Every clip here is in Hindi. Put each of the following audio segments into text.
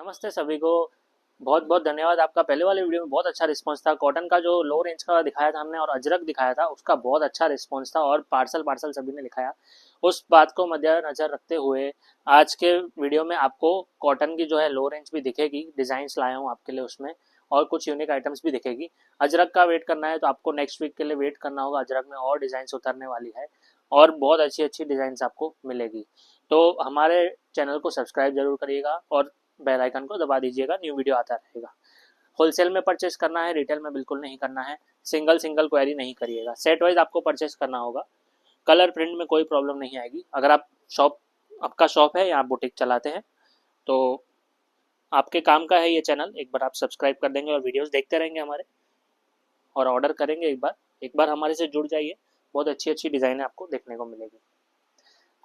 नमस्ते सभी को। बहुत बहुत धन्यवाद आपका। पहले वाले वीडियो में बहुत अच्छा रिस्पांस था। कॉटन का जो लो रेंज का दिखाया था हमने और अजरक दिखाया था, उसका बहुत अच्छा रिस्पांस था और पार्सल पार्सल सभी ने लिखाया। उस बात को मद्देनजर रखते हुए आज के वीडियो में आपको कॉटन की जो है लो रेंज भी दिखेगी, डिज़ाइंस लाया हूँ आपके लिए उसमें, और कुछ यूनिक आइटम्स भी दिखेगी। अजरक का वेट करना है तो आपको नेक्स्ट वीक के लिए वेट करना होगा। अजरक में और डिज़ाइंस उतरने वाली है और बहुत अच्छी अच्छी डिज़ाइंस आपको मिलेगी। तो हमारे चैनल को सब्सक्राइब जरूर करिएगा और बेल आइकन को दबा दीजिएगा, न्यू वीडियो आता रहेगा। होलसेल में परचेस करना है, रिटेल में बिल्कुल नहीं करना है। सिंगल सिंगल क्वेरी नहीं करिएगा, सेट वाइज आपको परचेस करना होगा। कलर प्रिंट में कोई प्रॉब्लम नहीं आएगी। अगर आप आपका शॉप है या आप बुटीक चलाते हैं तो आपके काम का है ये चैनल। एक बार आप सब्सक्राइब कर देंगे और वीडियोस देखते रहेंगे हमारे और ऑर्डर करेंगे। एक बार हमारे से जुड़ जाइए, बहुत अच्छी अच्छी डिज़ाइनें आपको देखने को मिलेगी।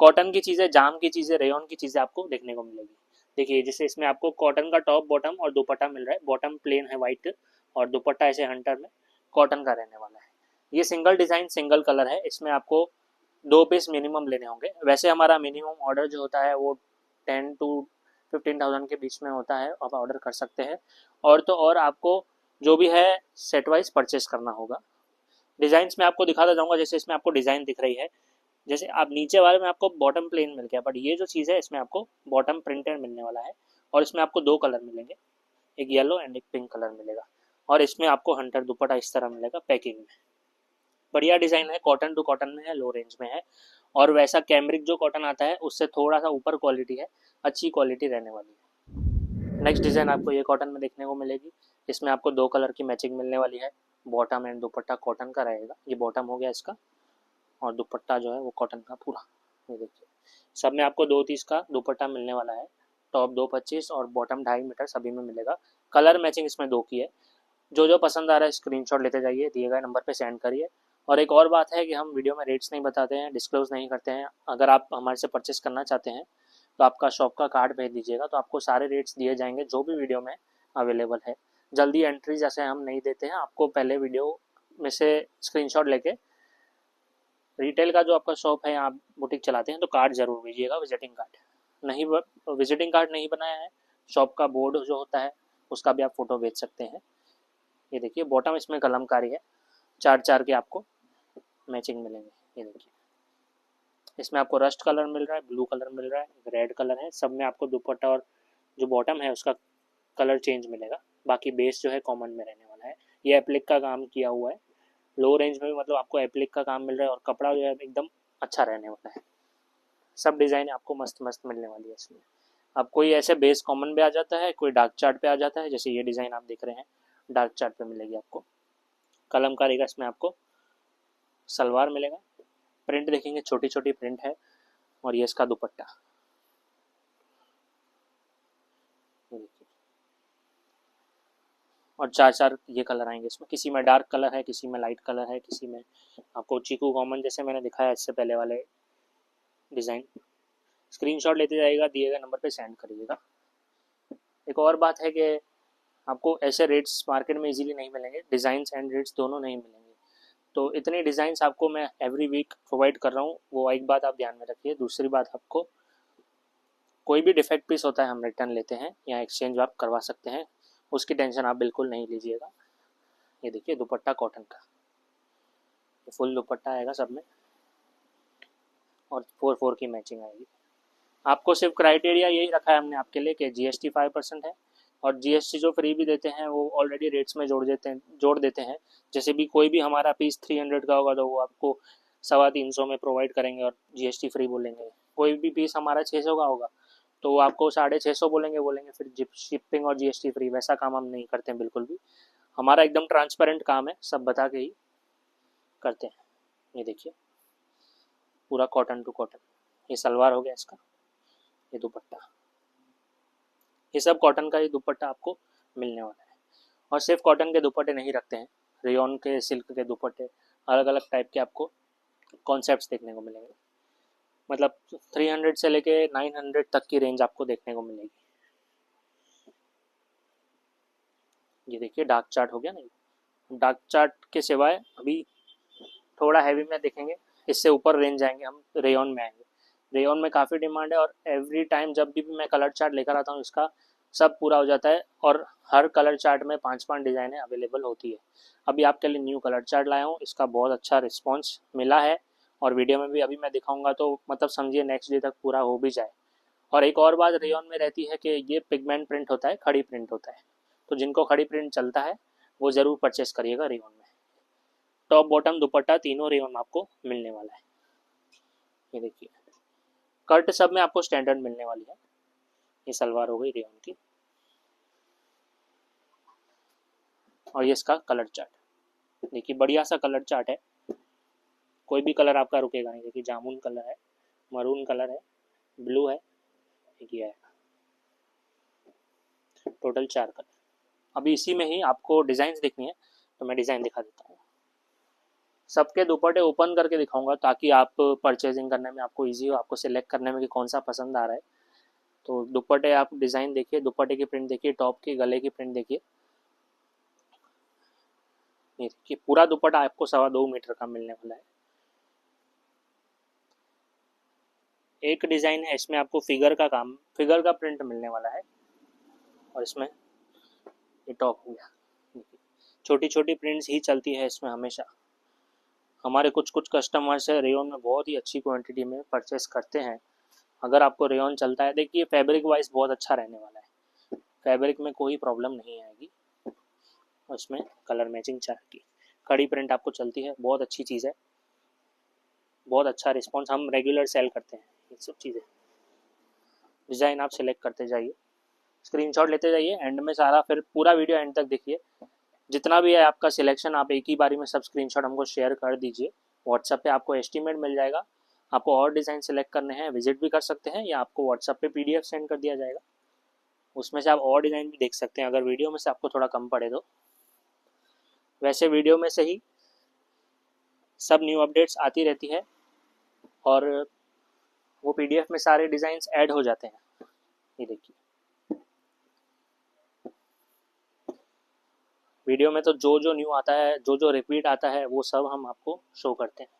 कॉटन की चीज़ें, जाम की चीज़ें, रेयॉन की चीज़ें आपको देखने को मिलेगी। देखिए जैसे इसमें आपको कॉटन का टॉप बॉटम और दुपट्टा मिल रहा है। बॉटम प्लेन है वाइट और दुपट्टा ऐसे हंटर में कॉटन का रहने वाला है। ये सिंगल डिज़ाइन सिंगल कलर है। इसमें आपको 2 पीस मिनिमम लेने होंगे। वैसे हमारा मिनिमम ऑर्डर जो होता है वो 10 to 15,000 के बीच में होता है, आप ऑर्डर कर सकते हैं। और तो और आपको जो भी है सेट वाइज परचेस करना होगा। डिज़ाइंस में आपको दिखाता जाऊँगा। जैसे इसमें आपको डिज़ाइन दिख रही है, जैसे आप नीचे वाले में आपको बॉटम प्लेन मिल गया, बट ये जो चीज़ है इसमें आपको बॉटम प्रिंटेड मिलने वाला है। और इसमें आपको 2 कलर मिलेंगे, एक येलो एंड एक पिंक कलर मिलेगा। और इसमें आपको हंटर दुपट्टा इस तरह मिलेगा पैकिंग में। बढ़िया डिज़ाइन है, कॉटन टू कॉटन में है, लो रेंज में है। और वैसा कैमरिक जो कॉटन आता है उससे थोड़ा सा ऊपर क्वालिटी है, अच्छी क्वालिटी रहने वाली है। नेक्स्ट डिज़ाइन आपको ये कॉटन में देखने को मिलेगी। इसमें आपको 2 कलर की मैचिंग मिलने वाली है। बॉटम एंड दुपट्टा कॉटन का रहेगा। ये बॉटम हो गया इसका, और दुपट्टा जो है वो कॉटन का पूरा। ये देखिए, सब में आपको 2 30 का दुपट्टा मिलने वाला है। टॉप 225 और बॉटम 2.5 मीटर सभी में मिलेगा। कलर मैचिंग इसमें 2 की है। जो जो पसंद आ रहा है स्क्रीनशॉट लेते जाइए, दिए गए नंबर पे सेंड करिए। और एक और बात है कि हम वीडियो में रेट्स नहीं बताते हैं, डिस्क्लोज नहीं करते हैं। अगर आप हमारे से परचेस करना चाहते हैं तो आपका शॉप का कार्ड भेज दीजिएगा, तो आपको सारे रेट्स दिए जाएंगे जो भी वीडियो में अवेलेबल है। जल्दी एंट्री जैसे हम नहीं देते हैं, आपको पहले वीडियो में से स्क्रीनशॉट लेके, रिटेल का जो आपका शॉप है, आप बुटीक चलाते हैं तो कार्ड जरूर भेजिएगा, विजिटिंग कार्ड। नहीं, विजिटिंग कार्ड नहीं बनाया है, शॉप का बोर्ड जो होता है उसका भी आप फोटो भेज सकते हैं। ये देखिए बॉटम इसमें कलमकारी है, 4 4 के आपको मैचिंग मिलेंगे। ये देखिए इसमें आपको रस्ट कलर मिल रहा है, ब्लू कलर मिल रहा है, रेड कलर है। सब में आपको दुपट्टा और जो बॉटम है उसका कलर चेंज मिलेगा। बाकी बेस जो है कॉमन में रहने वाला है। ये एप्लिक का काम किया हुआ है। लो रेंज में भी मतलब आपको एप्लिक का काम मिल रहा है और कपड़ा जो है एकदम अच्छा रहने वाला है। सब डिज़ाइन आपको मस्त मस्त मिलने वाली है इसमें। अब कोई ऐसे बेस कॉमन पे आ जाता है, कोई डार्क चार्ट पे आ जाता है। जैसे ये डिज़ाइन आप देख रहे हैं, डार्क चार्ट पे मिलेगी आपको कलमकारी का। इसमें आपको सलवार मिलेगा। प्रिंट देखेंगे, छोटी छोटी प्रिंट है। और ये इसका दुपट्टा, ये देखिए। और 4 4 ये कलर आएंगे इसमें। किसी में डार्क कलर है, किसी में लाइट कलर है, किसी में आपको चीकू कॉमन जैसे मैंने दिखाया इससे पहले वाले डिज़ाइन। स्क्रीनशॉट लेते जाइएगा, दिए गए नंबर पे सेंड करिएगा। एक और बात है कि आपको ऐसे रेट्स मार्केट में इजीली नहीं मिलेंगे, डिज़ाइंस एंड रेट्स दोनों नहीं मिलेंगे। तो इतनी डिज़ाइंस आपको मैं एवरी वीक प्रोवाइड कर रहा हूँ, वो एक बात आप ध्यान में रखिए। दूसरी बात, आपको कोई भी डिफेक्ट पीस होता है हम रिटर्न लेते हैं या एक्सचेंज आप करवा सकते हैं, उसकी टेंशन आप बिल्कुल नहीं लीजिएगा। ये देखिए दुपट्टा कॉटन का, फुल दुपट्टा आएगा सब में और 4 4 की मैचिंग आएगी। आपको सिर्फ क्राइटेरिया यही रखा है हमने आपके लिए कि जीएसटी 5% है, और जीएसटी जो फ्री भी देते हैं वो ऑलरेडी रेट्स में जोड़ देते हैं। जैसे भी कोई भी हमारा पीस 300 का होगा तो वो आपको 350 में प्रोवाइड करेंगे और जीएसटी फ्री बोलेंगे। कोई भी पीस हमारा 600 का होगा तो वो आपको 650 बोलेंगे फिर शिपिंग और जीएसटी फ्री। वैसा काम हम नहीं करते हैं बिल्कुल भी। हमारा एकदम ट्रांसपेरेंट काम है, सब बता के ही करते हैं। ये देखिए पूरा कॉटन टू कॉटन। ये सलवार हो गया इसका, ये दुपट्टा, ये सब कॉटन का ही दुपट्टा आपको मिलने वाला है। और सिर्फ कॉटन के दुपट्टे नहीं रखते हैं, रेयॉन के, सिल्क के दुपट्टे, अलग अलग टाइप के आपको कॉन्सेप्ट्स देखने को मिलेंगे। मतलब 300 से लेके 900 तक की रेंज आपको देखने को मिलेगी। ये देखिए डार्क चार्ट हो गया ना। डार्क चार्ट के सिवाय अभी थोड़ा हैवी में देखेंगे, इससे ऊपर रेंज आएंगे हम, रेयॉन में आएंगे। रेयॉन में काफ़ी डिमांड है और एवरी टाइम जब भी मैं कलर चार्ट लेकर आता हूँ इसका, सब पूरा हो जाता है। और हर कलर चार्ट में 5-5 डिज़ाइनें अवेलेबल होती है। अभी आपके लिए न्यू कलर चार्ट लाया हूँ, इसका बहुत अच्छा रिस्पॉन्स मिला है और वीडियो में भी अभी मैं दिखाऊंगा तो मतलब समझिए नेक्स्ट डे तक पूरा हो भी जाए। और एक और बात रेयॉन में रहती है कि ये पिगमेंट प्रिंट होता है, खड़ी प्रिंट होता है, तो जिनको खड़ी प्रिंट चलता है वो ज़रूर परचेस करिएगा रेयॉन में। टॉप बॉटम दुपट्टा तीनों रेयॉन में आपको मिलने वाला है। ये देखिए कट सब में आपको स्टैंडर्ड मिलने वाली है। ये सलवार हो गई रेयॉन की और ये इसका कलर चार्ट देखिए, बढ़िया सा कलर चार्ट है, कोई भी कलर आपका रुकेगा नहीं। देखिए जामुन कलर है, मरून कलर है, ब्लू है, ये है, टोटल 4 कलर। अभी इसी में ही आपको डिज़ाइन देखनी है तो मैं डिज़ाइन दिखा देता हूँ। सबके दुपट्टे ओपन करके दिखाऊंगा ताकि आप परचेजिंग करने में आपको इजी हो, आपको सिलेक्ट करने में कि कौन सा पसंद आ रहा है। तो दुपट्टे आप डिज़ाइन देखिए, दुपट्टे की प्रिंट देखिए, टॉप की गले की प्रिंट देखिए। ये देखिए पूरा दुपट्टा आपको 2.25 मीटर का मिलने वाला है। एक डिज़ाइन है इसमें आपको फिगर का काम, फिगर का प्रिंट मिलने वाला है और इसमें ये टॉप हो गया। छोटी छोटी प्रिंट्स ही चलती है इसमें हमेशा। हमारे कुछ कुछ कस्टमर्स है रेयॉन में बहुत ही अच्छी क्वांटिटी में परचेस करते हैं। अगर आपको रेयॉन चलता है, देखिए फैब्रिक वाइज बहुत अच्छा रहने वाला है, फैब्रिक में कोई प्रॉब्लम नहीं आएगी। उसमें कलर मैचिंग चार्ट की कड़ी प्रिंट आपको चलती है, बहुत अच्छी चीज़ है, बहुत अच्छा रिस्पॉन्स, हम रेगुलर सेल करते हैं ये सब चीज़ें। डिज़ाइन आप सिलेक्ट करते जाइए, स्क्रीनशॉट लेते जाइए, एंड में सारा फिर पूरा वीडियो एंड तक देखिए। जितना भी है आपका सिलेक्शन आप एक ही बारी में सब स्क्रीनशॉट हमको शेयर कर दीजिए। व्हाट्सएप पे आपको एस्टीमेट मिल जाएगा। आपको और डिज़ाइन सेलेक्ट करने हैं विजिट भी कर सकते हैं या आपको व्हाट्सएप पे पीडीएफ सेंड कर दिया जाएगा, उसमें से आप और डिज़ाइन भी देख सकते हैं अगर वीडियो में से आपको थोड़ा कम पड़े तो। वैसे वीडियो में से ही सब न्यू अपडेट्स आती रहती है और वो पीडीएफ में सारे डिज़ाइंस ऐड हो जाते हैं। ये देखिए वीडियो में तो जो जो न्यू आता है, जो जो रिपीट आता है वो सब हम आपको शो करते हैं।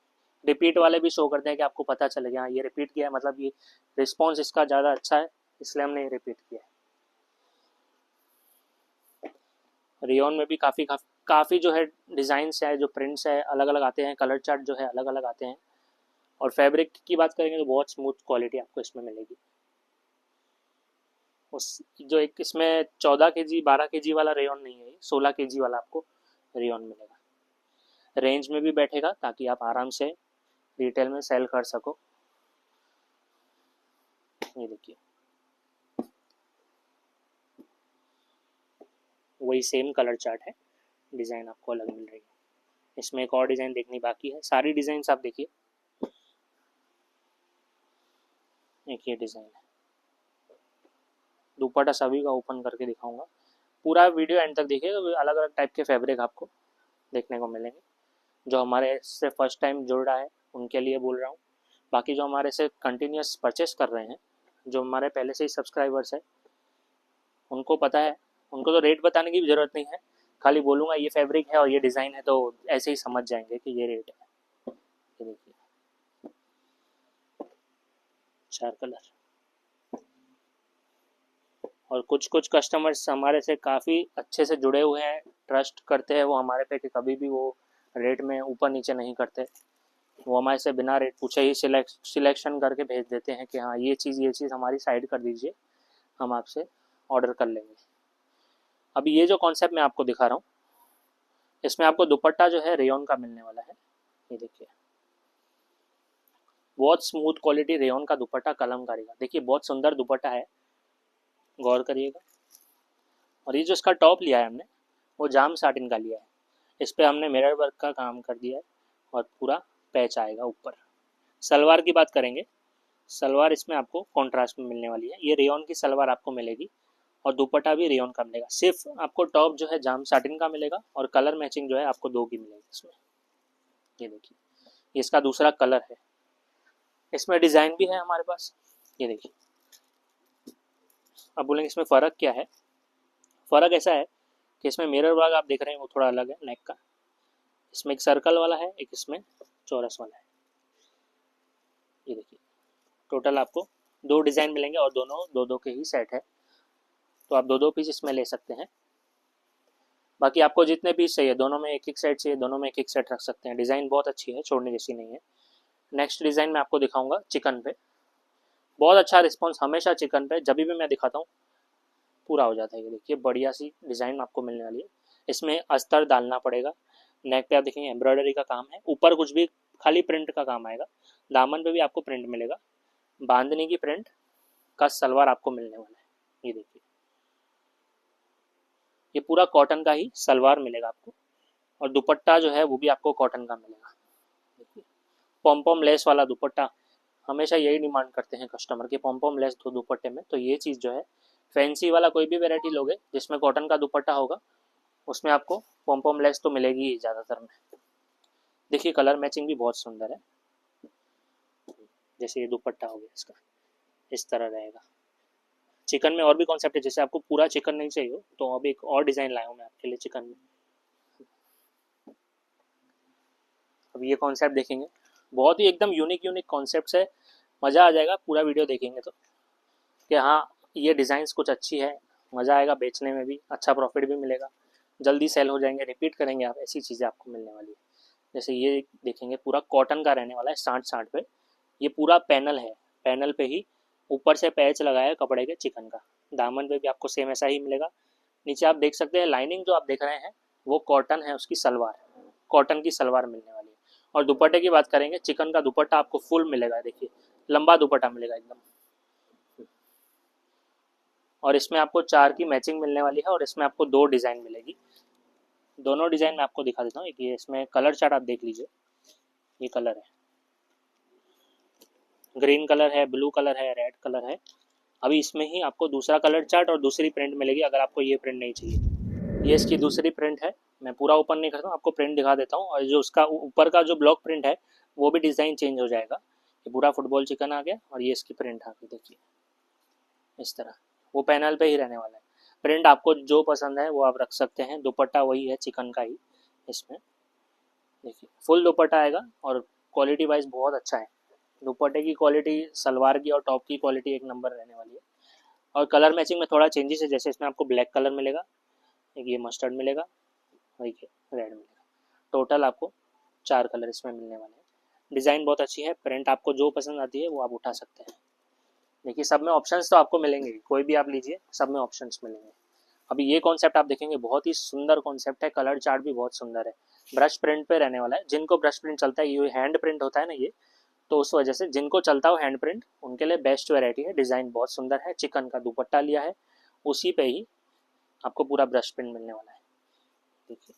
रिपीट वाले भी शो करते हैं कि आपको पता चलेगा हाँ ये रिपीट किया है, मतलब ये रिस्पॉन्स इसका ज़्यादा अच्छा है इसलिए हमने ये रिपीट किया है। रेयॉन में भी काफ़ी जो है डिज़ाइंस है, जो प्रिंट्स है अलग अलग आते हैं, कलर चार्ट जो है अलग अलग आते हैं। और फैब्रिक की बात करेंगे तो बहुत स्मूथ क्वालिटी आपको इसमें मिलेगी। उस जो एक इसमें 14 kg 12 kg वाला रेयॉन नहीं है, 16 kg वाला आपको रेयॉन मिलेगा। रेंज में भी बैठेगा ताकि आप आराम से रिटेल में सेल कर सको। ये देखिए वही सेम कलर चार्ट है, डिज़ाइन आपको अलग मिल रही है। इसमें एक और डिज़ाइन देखनी बाकी है, सारी डिज़ाइन आप देखिए। एक ये डिज़ाइन है, दुपट्टा सभी का ओपन करके दिखाऊंगा, पूरा वीडियो एंड तक देखिएगा, अलग अलग टाइप के फैब्रिक आपको देखने को मिलेंगे। जो हमारे से फर्स्ट टाइम जुड़ रहा है उनके लिए बोल रहा हूँ, बाकी जो हमारे से कंटिन्यूस परचेस कर रहे हैं, जो हमारे पहले से ही सब्सक्राइबर्स हैं उनको पता है, उनको तो रेट बताने की भी ज़रूरत नहीं है, खाली बोलूँगा ये फैब्रिक है और ये डिज़ाइन है तो ऐसे ही समझ जाएंगे कि ये रेट है। ये देखिए 4 कलर। और कुछ कुछ कस्टमर्स हमारे से काफ़ी अच्छे से जुड़े हुए हैं, ट्रस्ट करते हैं वो हमारे पे कि कभी भी वो रेट में ऊपर नीचे नहीं करते। वो हमारे से बिना रेट पूछे ही सिलेक्शन करके भेज देते हैं कि हाँ ये चीज़ हमारी साइड कर दीजिए, हम आपसे ऑर्डर कर लेंगे। अभी ये जो कॉन्सेप्ट मैं आपको दिखा रहा हूँ इसमें आपको दुपट्टा जो है रेयॉन का मिलने वाला है। ये देखिए बहुत स्मूथ क्वालिटी रेयॉन का दुपट्टा कलमकारी का, देखिए बहुत सुंदर दुपट्टा है, गौर करिएगा। और ये जो इसका टॉप लिया है हमने वो जाम साटिन का लिया है, इस पर हमने मिरर वर्क का काम कर दिया है और पूरा पैच आएगा ऊपर। सलवार की बात करेंगे, सलवार इसमें आपको कॉन्ट्रास्ट में मिलने वाली है, ये रेयॉन की सलवार आपको मिलेगी और दुपट्टा भी रेयॉन का मिलेगा। सिर्फ आपको टॉप जो है जाम साटिन का मिलेगा और कलर मैचिंग जो है आपको 2 की मिलेगी इसमें। ये देखिए ये इसका दूसरा कलर है, इसमें डिज़ाइन भी है हमारे पास। ये देखिए अब बोलेंगे इसमें फ़र्क क्या है, फ़र्क ऐसा है कि इसमें मिरर वर्क आप देख रहे हैं वो थोड़ा अलग है नेक का, इसमें एक सर्कल वाला है, एक इसमें चौरस वाला है। ये देखिए टोटल आपको 2 डिज़ाइन मिलेंगे और दोनों 2-2 के ही सेट है। तो आप दो दो पीस इसमें ले सकते हैं। बाकी आपको जितने पीस चाहिए, दोनों में एक एक सेट चाहिए, दोनों में एक एक सेट रख सकते हैं। डिज़ाइन बहुत अच्छी है, छोड़ने जैसी नहीं है। नेक्स्ट डिज़ाइन मैं आपको दिखाऊंगा चिकन पे। बहुत अच्छा रिस्पॉन्स हमेशा चिकन पे, जब भी मैं दिखाता हूँ पूरा हो जाता है। ये देखिए बढ़िया सी डिज़ाइन आपको मिलने वाली है। इसमें अस्तर डालना पड़ेगा। नेक पे आप देखेंगे एम्ब्रॉयडरी का काम है, ऊपर कुछ भी खाली प्रिंट का काम आएगा। दामन पे भी आपको प्रिंट मिलेगा, बांधने की प्रिंट का सलवार आपको मिलने वाला है। ये देखिए, ये पूरा कॉटन का ही सलवार मिलेगा आपको, और दुपट्टा जो है वो भी आपको कॉटन का मिलेगा। देखिए पॉम पॉम लेस वाला दुपट्टा, हमेशा यही डिमांड करते हैं कस्टमर के, पॉम पॉम लेस दो दुपट्टे में। तो ये चीज़ जो है फैंसी वाला कोई भी वेराइटी लोगे जिसमें कॉटन का दुपट्टा होगा, उसमें आपको पॉम पॉम लेस तो मिलेगी ही ज़्यादातर में। देखिए कलर मैचिंग भी बहुत सुंदर है। जैसे ये दुपट्टा हो गया इसका, इस तरह रहेगा। चिकन में और भी कॉन्सेप्ट है, जैसे आपको पूरा चिकन नहीं चाहिए हो तो अब एक और डिज़ाइन लाया हूँ मैं आपके लिए चिकन में। अब ये कॉन्सेप्ट देखेंगे, बहुत ही एकदम यूनिक यूनिक कॉन्सेप्ट है। मज़ा आ जाएगा पूरा वीडियो देखेंगे तो, कि हाँ ये डिज़ाइंस कुछ अच्छी है, मज़ा आएगा बेचने में भी, अच्छा प्रॉफिट भी मिलेगा, जल्दी सेल हो जाएंगे, रिपीट करेंगे आप, ऐसी चीज़ें आपको मिलने वाली है। जैसे ये देखेंगे पूरा कॉटन का रहने वाला है, 60-60 पे। ये पूरा पैनल है, पैनल पे ही ऊपर से पैच लगाया है कपड़े के चिकन का। दामन पे भी आपको सेम ऐसा ही मिलेगा। नीचे आप देख सकते हैं लाइनिंग जो आप देख रहे हैं वो कॉटन है, उसकी सलवार, कॉटन की सलवार मिलने वाली है। और दुपट्टे की बात करेंगे, चिकन का दुपट्टा आपको फुल मिलेगा, देखिए लंबा दुपट्टा मिलेगा एकदम। और इसमें आपको 4 की मैचिंग मिलने वाली है, और इसमें आपको 2 डिज़ाइन मिलेगी। दोनों डिज़ाइन मैं आपको दिखा देता हूँ। एक ये इसमें कलर चार्ट आप देख लीजिए, ये कलर है, ग्रीन कलर है, ब्लू कलर है, रेड कलर है। अभी इसमें ही आपको दूसरा कलर चार्ट और दूसरी प्रिंट मिलेगी, अगर आपको ये प्रिंट नहीं चाहिए। ये इसकी दूसरी प्रिंट है, मैं पूरा ओपन नहीं करता हूँ, आपको प्रिंट दिखा देता हूँ। और जो उसका ऊपर का जो ब्लॉक प्रिंट है वो भी डिज़ाइन चेंज हो जाएगा। ये पूरा फुटबॉल चिकन आ गया, और ये इसकी प्रिंट आ गई, देखिए इस तरह। वो पैनल पे ही रहने वाला है। प्रिंट आपको जो पसंद है वो आप रख सकते हैं। दुपट्टा वही है चिकन का ही इसमें, देखिए फुल दुपट्टा आएगा, और क्वालिटी वाइज बहुत अच्छा है। दुपट्टे की क्वालिटी, सलवार की और टॉप की क्वालिटी एक नंबर रहने वाली है। और कलर मैचिंग में थोड़ा चेंजेस है, जैसे इसमें आपको ब्लैक कलर मिलेगा, एक ये मस्टर्ड मिलेगा, और एक रेड मिलेगा। टोटल आपको 4 कलर इसमें मिलने वाले हैं। डिज़ाइन बहुत अच्छी है, प्रिंट आपको जो पसंद आती है वो आप उठा सकते हैं। देखिए सब में ऑप्शंस तो आपको मिलेंगे, कोई भी आप लीजिए, सब में ऑप्शंस मिलेंगे। अभी ये कॉन्सेप्ट आप देखेंगे, बहुत ही सुंदर कॉन्सेप्ट है, कलर चार्ट भी बहुत सुंदर है। ब्रश प्रिंट पे रहने वाला है, जिनको ब्रश प्रिंट चलता है, ये हैंड प्रिंट होता है ना ये, तो उस वजह से जिनको चलता हो हैंड प्रिंट उनके लिए बेस्ट वैरायटी है। डिज़ाइन बहुत सुंदर है, चिकन का दुपट्टा लिया है, उसी पे ही आपको पूरा ब्रश प्रिंट मिलने वाला है। देखिए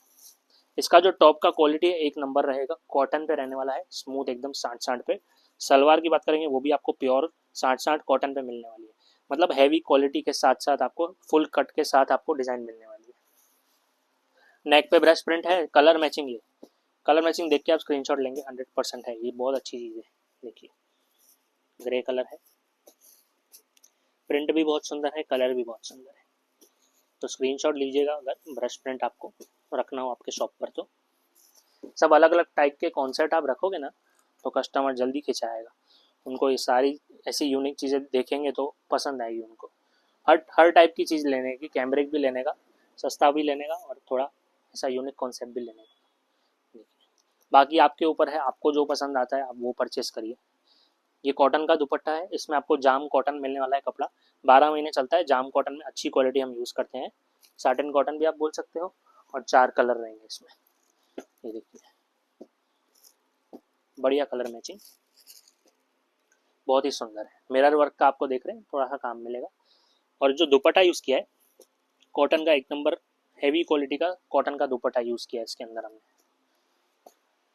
इसका जो टॉप का क्वालिटी है एक नंबर रहेगा, कॉटन पे रहने वाला है, स्मूथ एकदम 60-60 पे। सलवार की बात करेंगे वो भी आपको प्योर 60-60 कॉटन पे मिलने वाली है, मतलब हैवी क्वालिटी के साथ साथ आपको फुल कट के साथ आपको डिज़ाइन मिलने वाली है। नेक पे ब्रश प्रिंट है, कलर मैचिंग, ये कलर मैचिंग देख के आप स्क्रीनशॉट लेंगे, 100% है, ये बहुत अच्छी चीज़ है। देखिए ग्रे कलर है, प्रिंट भी बहुत सुंदर है, कलर भी बहुत सुंदर है। तो स्क्रीनशॉट लीजिएगा अगर ब्रश प्रिंट आपको रखना हो आपके शॉप पर। तो सब अलग अलग टाइप के कॉन्सेप्ट आप रखोगे ना तो कस्टमर जल्दी खिंचाएगा, उनको ये सारी ऐसी यूनिक चीज़ें देखेंगे तो पसंद आएगी उनको। हर टाइप की चीज़ लेने की, कैमरिक भी लेने का, सस्ता भी लेने का, और थोड़ा ऐसा यूनिक कॉन्सेप्ट भी लेने का। बाकी आपके ऊपर है, आपको जो पसंद आता है आप वो परचेस करिए। ये कॉटन का दुपट्टा है, इसमें आपको जाम कॉटन मिलने वाला है कपड़ा, 12 महीने चलता है। जाम कॉटन में अच्छी क्वालिटी हम यूज़ करते हैं, साटिन कॉटन भी आप बोल सकते हो। और 4 कलर रहेंगे इसमें, ये देखिए बढ़िया कलर मैचिंग, बहुत ही सुंदर है। मिरर वर्क का आपको देख रहे हैं, थोड़ा सा काम मिलेगा। और जो दुपट्टा यूज़ किया है कॉटन का, एक नंबर हैवी क्वालिटी का कॉटन का दुपट्टा यूज़ किया है इसके अंदर हमने,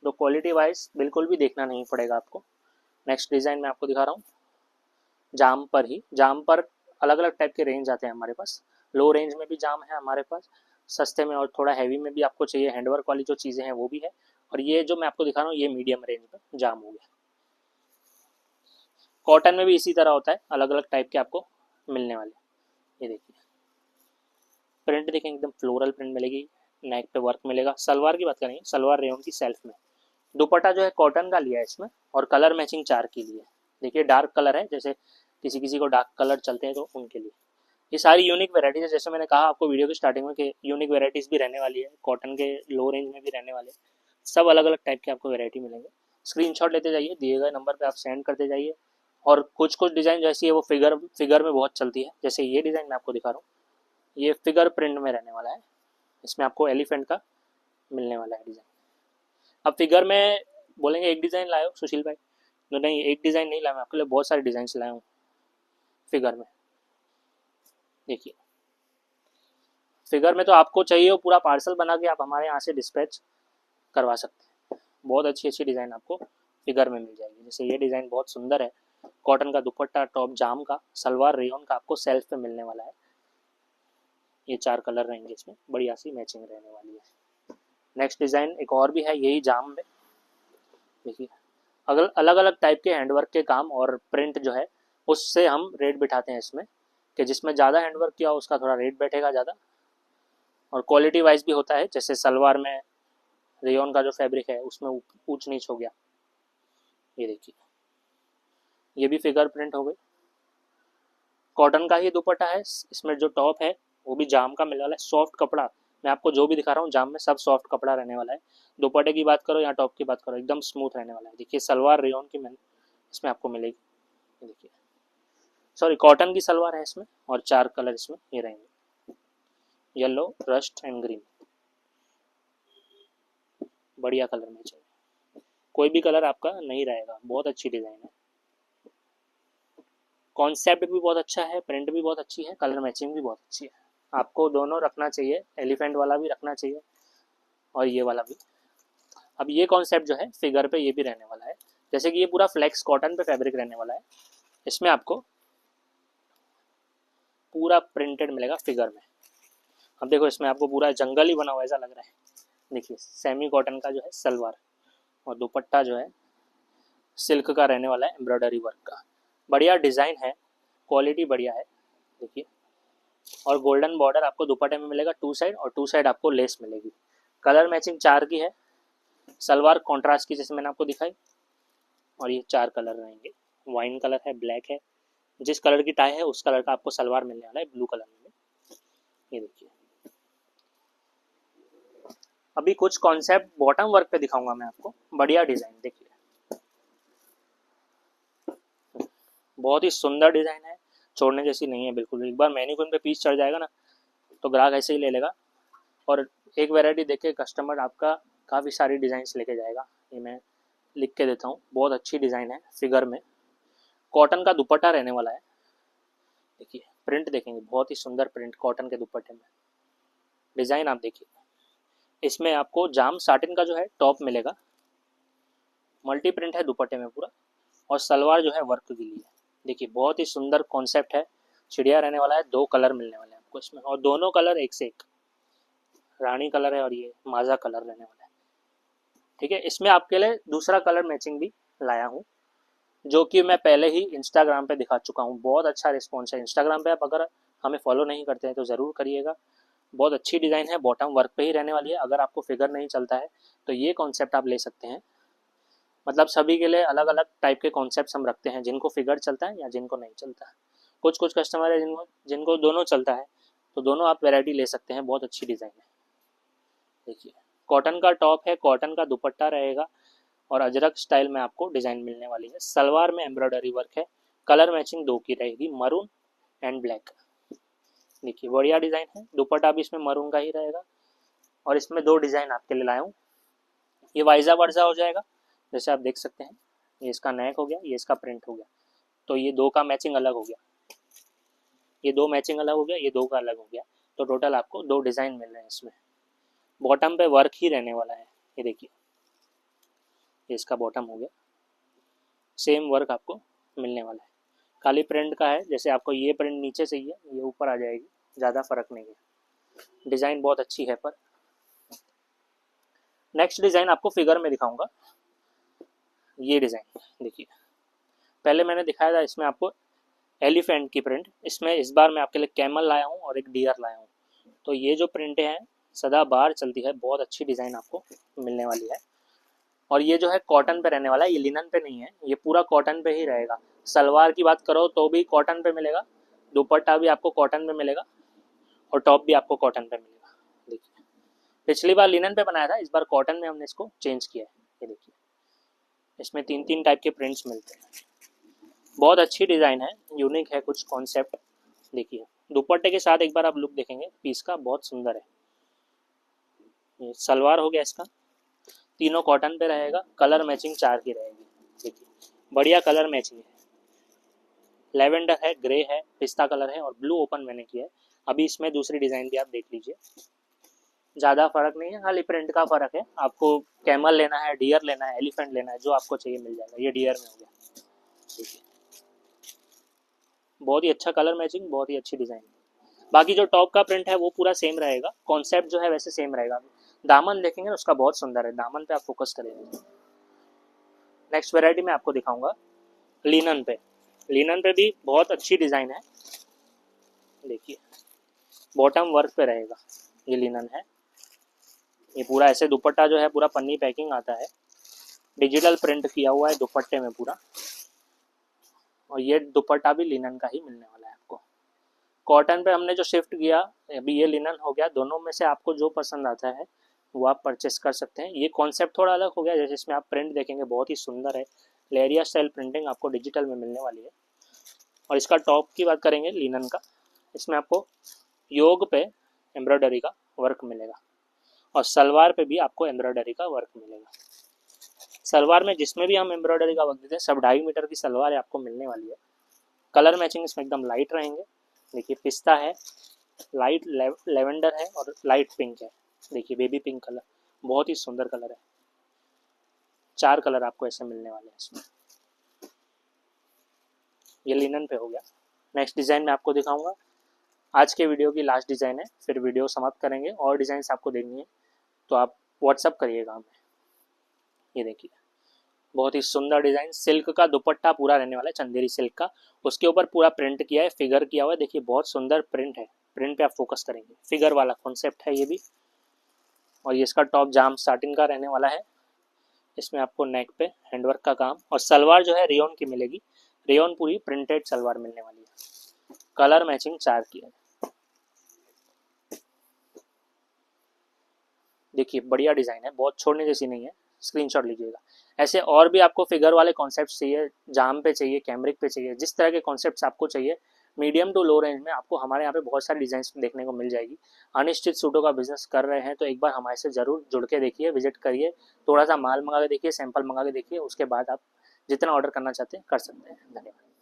तो क्वालिटी वाइज बिल्कुल भी देखना नहीं पड़ेगा आपको। नेक्स्ट डिज़ाइन मैं आपको दिखा रहा हूँ, जाम पर ही, जाम पर अलग अलग टाइप के रेंज आते हैं हमारे पास। लो रेंज में भी जाम है हमारे पास, सस्ते में और थोड़ा हैवी में भी आपको चाहिए, हैंडवर्क वाली जो चीज़ें हैं वो भी है। और ये जो मैं आपको दिखा रहा हूँ ये मीडियम रेंज में जाम हो गया। कॉटन में भी इसी तरह होता है, अलग अलग टाइप के आपको मिलने वाले। ये देखिए प्रिंट देखें, एकदम फ्लोरल प्रिंट मिलेगी, नेक पे वर्क मिलेगा। सलवार की बात करेंगे, सलवार रेयन की सेल्फ में, दुपट्टा जो है कॉटन का लिया है इसमें, और कलर मैचिंग 4 की लिए। देखिए डार्क कलर है, जैसे किसी किसी को डार्क कलर चलते हैं तो उनके लिए। ये सारी यूनिक वेराइटीज़ है, जैसे मैंने कहा आपको वीडियो की स्टार्टिंग में कि यूनिक वेराइटीज़ भी रहने वाली है, कॉटन के लो रेंज में भी रहने वाले, सब अलग अलग टाइप के आपको वेराइटी मिलेंगे। स्क्रीनशॉट लेते जाइए, दिए गए नंबर पे आप सेंड करते जाइए। और कुछ कुछ डिज़ाइन जैसी है वो फिगर में बहुत चलती है, जैसे ये डिज़ाइन मैं आपको दिखा रहा हूँ, ये फिगर प्रिंट में रहने वाला है, इसमें आपको एलिफेंट का मिलने वाला है डिज़ाइन। अब फिगर में बोलेंगे एक डिज़ाइन लाए हो सुशील भाई, तो नहीं, एक डिज़ाइन नहीं लाया मैं आपके लिए, बहुत सारे डिज़ाइन लाया हूँ फिगर में। देखिए फिगर में तो आपको चाहिए हो पूरा पार्सल बना के आप हमारे यहाँ से डिस्पैच करवा सकते हैं। बहुत अच्छी अच्छी डिज़ाइन आपको फिगर में मिल जाएगी। जैसे ये डिज़ाइन बहुत सुंदर है, कॉटन का दुपट्टा, टॉप जाम का, सलवार रेयन का आपको सेल्फ पे मिलने वाला है। ये 4 कलर रहेंगे, इसमें बढ़िया सी मैचिंग रहने वाली है। नेक्स्ट डिज़ाइन एक और भी है, यही जाम में। देखिए अगर अलग अलग टाइप के हैंडवर्क के काम और प्रिंट जो है उससे हम रेट बिठाते हैं इसमें, कि जिसमें ज़्यादा हैंडवर्क किया उसका थोड़ा रेट बैठेगा ज़्यादा, और क्वालिटी वाइज भी होता है। जैसे सलवार में रेयन का जो फैब्रिक है उसमें ऊंच नीच हो गया। ये देखिए ये भी फिगर प्रिंट हो गई, कॉटन का ही दुपट्टा है, इसमें जो टॉप है वो भी जाम का मिलने वाला है, सॉफ्ट कपड़ा। मैं आपको जो भी दिखा रहा हूँ जाम में सब सॉफ्ट कपड़ा रहने वाला है। दुपट्टे की बात करो या टॉप की बात करो, एकदम स्मूथ रहने वाला है। देखिए सलवार रेयन की मैंने इसमें आपको मिलेगी। देखिए सॉरी कॉटन की सलवार है इसमें, और 4 कलर इसमें ये रहेंगे, येलो, रस्ट एंड ग्रीन। बढ़िया कलर मैच है, कोई भी कलर आपका नहीं रहेगा, बहुत अच्छी डिज़ाइन है। कॉन्सेप्ट भी बहुत अच्छा है, प्रिंट भी बहुत अच्छी है, कलर मैचिंग भी बहुत अच्छी है। आपको दोनों रखना चाहिए, एलिफेंट वाला भी रखना चाहिए और ये वाला भी। अब ये कॉन्सेप्ट जो है फिगर पे ये भी रहने वाला है, जैसे कि ये पूरा फ्लेक्स कॉटन पे फैब्रिक रहने वाला है, इसमें आपको पूरा प्रिंटेड मिलेगा फिगर में। अब देखो इसमें आपको पूरा जंगल ही बना हुआ ऐसा लग रहा है। देखिए सेमी कॉटन का जो है सलवार, और दुपट्टा जो है सिल्क का रहने वाला है, एम्ब्रॉयडरी वर्क का। बढ़िया डिज़ाइन है, क्वालिटी बढ़िया है। देखिए और गोल्डन बॉर्डर आपको दुपट्टे में मिलेगा 2 साइड, और 2 साइड आपको लेस मिलेगी। कलर मैचिंग 4 की है, सलवार कॉन्ट्रास्ट की जैसे मैंने आपको दिखाई, और ये 4 कलर रहेंगे। वाइन कलर है, ब्लैक है, जिस कलर की टाई है उस कलर का आपको सलवार मिलने वाला है, ब्लू कलर में। ये देखिए अभी कुछ कॉन्सेप्ट बॉटम वर्क पे दिखाऊंगा मैं आपको, बढ़िया डिज़ाइन। देखिए बहुत ही सुंदर डिज़ाइन है, छोड़ने जैसी नहीं है बिल्कुल। एक बार मैनीक्विन पे पीस चढ़ जाएगा ना तो ग्राहक ऐसे ही ले लेगा, और एक वैरायटी देख के कस्टमर आपका काफ़ी सारी डिज़ाइंस लेके जाएगा। ये मैं लिख के देता हूँ, बहुत अच्छी डिज़ाइन है फिगर में, कॉटन का दुपट्टा रहने वाला है। देखिए प्रिंट देखेंगे, बहुत ही सुंदर प्रिंट कॉटन के दुपट्टे में। डिज़ाइन आप देखिए, इसमें आपको जाम साटिन का जो है टॉप मिलेगा, मल्टी प्रिंट है दुपट्टे में पूरा, और सलवार जो है वर्क की लिए। देखिए बहुत ही सुंदर कॉन्सेप्ट है, चिड़िया रहने वाला है। 2 कलर मिलने वाले हैं आपको इसमें, और दोनों कलर एक से एक, रानी कलर है और ये माजा कलर रहने वाला है। ठीक है, इसमें आपके लिए दूसरा कलर मैचिंग भी लाया हूँ, जो कि मैं पहले ही इंस्टाग्राम पे दिखा चुका हूँ। बहुत अच्छा रिस्पॉन्स है इंस्टाग्राम पे, आप अगर हमें फॉलो नहीं करते हैं तो ज़रूर करिएगा। बहुत अच्छी डिज़ाइन है, बॉटम वर्क पे ही रहने वाली है। अगर आपको फिगर नहीं चलता है तो ये कॉन्सेप्ट आप ले सकते हैं। मतलब सभी के लिए अलग अलग टाइप के कॉन्सेप्ट हम रखते हैं, जिनको फिगर चलता है या जिनको नहीं चलता है। कुछ कुछ कस्टमर है जिनको जिनको दोनों चलता है, तो दोनों आप वैरायटी ले सकते हैं। बहुत अच्छी डिज़ाइन है। देखिए कॉटन का टॉप है, कॉटन का दुपट्टा रहेगा, और अजरक स्टाइल में आपको डिज़ाइन मिलने वाली है। सलवार में एम्ब्रॉयडरी वर्क है, कलर मैचिंग 2 की रहेगी, मरून एंड ब्लैक। देखिए बढ़िया डिज़ाइन है, दुपट्टा भी इसमें मरून का ही रहेगा, और इसमें 2 डिज़ाइन आपके लिए लाया हूँ। ये वाइजा वर्जा हो जाएगा, जैसे आप देख सकते हैं, ये इसका नेक हो गया, ये इसका प्रिंट हो गया, तो ये 2 का मैचिंग अलग हो गया, ये 2 मैचिंग अलग हो गया, ये 2 का अलग हो गया, तो टोटल आपको 2 डिज़ाइन मिल रहे हैं इसमें। बॉटम पे वर्क ही रहने वाला है। ये देखिए ये इसका बॉटम हो गया, सेम वर्क आपको मिलने वाला है, खाली प्रिंट का है। जैसे आपको ये प्रिंट नीचे से ही है, ये ऊपर आ जाएगी, ज़्यादा फर्क नहीं है। डिज़ाइन बहुत अच्छी है। पर नेक्स्ट डिज़ाइन आपको फिगर में दिखाऊंगा। ये डिज़ाइन देखिए, पहले मैंने दिखाया था इसमें आपको एलिफेंट की प्रिंट, इसमें इस बार मैं आपके लिए कैमल लाया हूँ और एक डियर लाया हूँ। तो ये जो प्रिंटें हैं सदा बाहर चलती है, बहुत अच्छी डिज़ाइन आपको मिलने वाली है। और ये जो है कॉटन पे रहने वाला है, ये लिनन पे नहीं है, ये पूरा कॉटन पे ही रहेगा। सलवार की बात करो तो भी कॉटन पे मिलेगा, दुपट्टा भी आपको कॉटन में मिलेगा और टॉप भी आपको कॉटन पे मिलेगा। देखिए पिछली बार लिनन पे बनाया था, इस बार कॉटन में हमने इसको चेंज किया है। ये देखिए इसमें 3 टाइप के प्रिंट्स मिलते हैं। बहुत अच्छी डिज़ाइन है, यूनिक है कुछ कॉन्सेप्ट। देखिए दुपट्टे के साथ एक बार आप लुक देखेंगे पीस का, बहुत सुंदर है। ये सलवार हो गया इसका, तीनों कॉटन पे रहेगा, कलर मैचिंग 4 की रहेगी। देखिए बढ़िया कलर मैचिंग है, लेवेंडर है, ग्रे है, पिस्ता कलर है और ब्लू ओपन मैंने किया है। अभी इसमें दूसरी डिज़ाइन भी आप देख लीजिए, ज़्यादा फर्क नहीं है, खाली प्रिंट का फ़र्क है। आपको कैमल लेना है, डियर लेना है, एलिफेंट लेना है, जो आपको चाहिए मिल जाएगा। ये डियर में हो गया। देखिए बहुत ही अच्छा कलर मैचिंग, बहुत ही अच्छी डिज़ाइन। बाकी जो टॉप का प्रिंट है वो पूरा सेम रहेगा, कॉन्सेप्ट जो है वैसे सेम रहेगा। दामन देखेंगे उसका बहुत सुंदर है, दामन पे आप फोकस करेंगे। नेक्स्ट वेराइटी में आपको दिखाऊंगा लिनन पे। लिनन पे भी बहुत अच्छी डिज़ाइन है। देखिए बॉटम वर्क पे रहेगा, ये लिनन है। ये पूरा ऐसे दुपट्टा जो है पूरा पन्नी पैकिंग आता है, डिजिटल प्रिंट किया हुआ है दुपट्टे में पूरा। और ये दुपट्टा भी लिनन का ही मिलने वाला है आपको। कॉटन पे हमने जो शिफ्ट किया, अभी ये लिनन हो गया। दोनों में से आपको जो पसंद आता है वो आप परचेस कर सकते हैं। ये कॉन्सेप्ट थोड़ा अलग हो गया, जैसे इसमें आप प्रिंट देखेंगे बहुत ही सुंदर है, लेरिया स्टाइल प्रिंटिंग आपको डिजिटल में मिलने वाली है। और इसका टॉप की बात करेंगे लिनन का, इसमें आपको योग पे एम्ब्रॉयडरी का वर्क मिलेगा और सलवार पे भी आपको एम्ब्रॉयडरी का वर्क मिलेगा। सलवार में जिसमें भी हम एम्ब्रॉयडरी का वर्क देते हैं सब 2.5 मीटर की सलवार आपको मिलने वाली है। कलर मैचिंग इसमें एकदम लाइट रहेंगे। देखिए पिस्ता है, लाइट लेवेंडर है और लाइट पिंक है। देखिए बेबी पिंक कलर, बहुत ही सुंदर कलर है। 4 कलर आपको ऐसे मिलने वाले हैं इसमें। ये लिनन पे हो गया। नेक्स्ट डिज़ाइन में आपको दिखाऊंगा, आज के वीडियो की लास्ट डिज़ाइन है, फिर वीडियो समाप्त करेंगे। और डिज़ाइंस आपको देखनी है तो आप व्हाट्सअप करिएगा हमें। ये देखिए बहुत ही सुंदर डिज़ाइन, सिल्क का दुपट्टा पूरा रहने वाला है, चंदेरी सिल्क का। उसके ऊपर पूरा प्रिंट किया है, फिगर किया हुआ है। देखिए बहुत सुंदर प्रिंट है, प्रिंट पे आप फोकस करेंगे। फिगर वाला कॉन्सेप्ट है ये भी। और ये इसका टॉप जाम साटिन का रहने वाला है। इसमें आपको नेक पे हैंडवर्क का काम, और सलवार जो है रेयॉन की मिलेगी। रेयॉन पूरी प्रिंटेड सलवार मिलने वाली है। कलर मैचिंग 4 की है। देखिए बढ़िया डिज़ाइन है, बहुत छोड़ने जैसी नहीं है, स्क्रीनशॉट लीजिएगा। ऐसे और भी आपको फिगर वाले कॉन्सेप्ट चाहिए, जाम पे चाहिए, कैमरिक पे चाहिए, जिस तरह के कॉन्सेप्ट्स आपको चाहिए मीडियम टू लो रेंज में आपको हमारे यहाँ पे बहुत सारी डिज़ाइन देखने को मिल जाएगी। अनिश्चित सूटों का बिजनेस कर रहे हैं तो एक बार हमारे से ज़रूर जुड़ के देखिए, विजिट करिए, थोड़ा सा माल मंगा के देखिए, सैंपल मंगा के देखिए, उसके बाद आप जितना ऑर्डर करना चाहते हैं कर सकते हैं। धन्यवाद।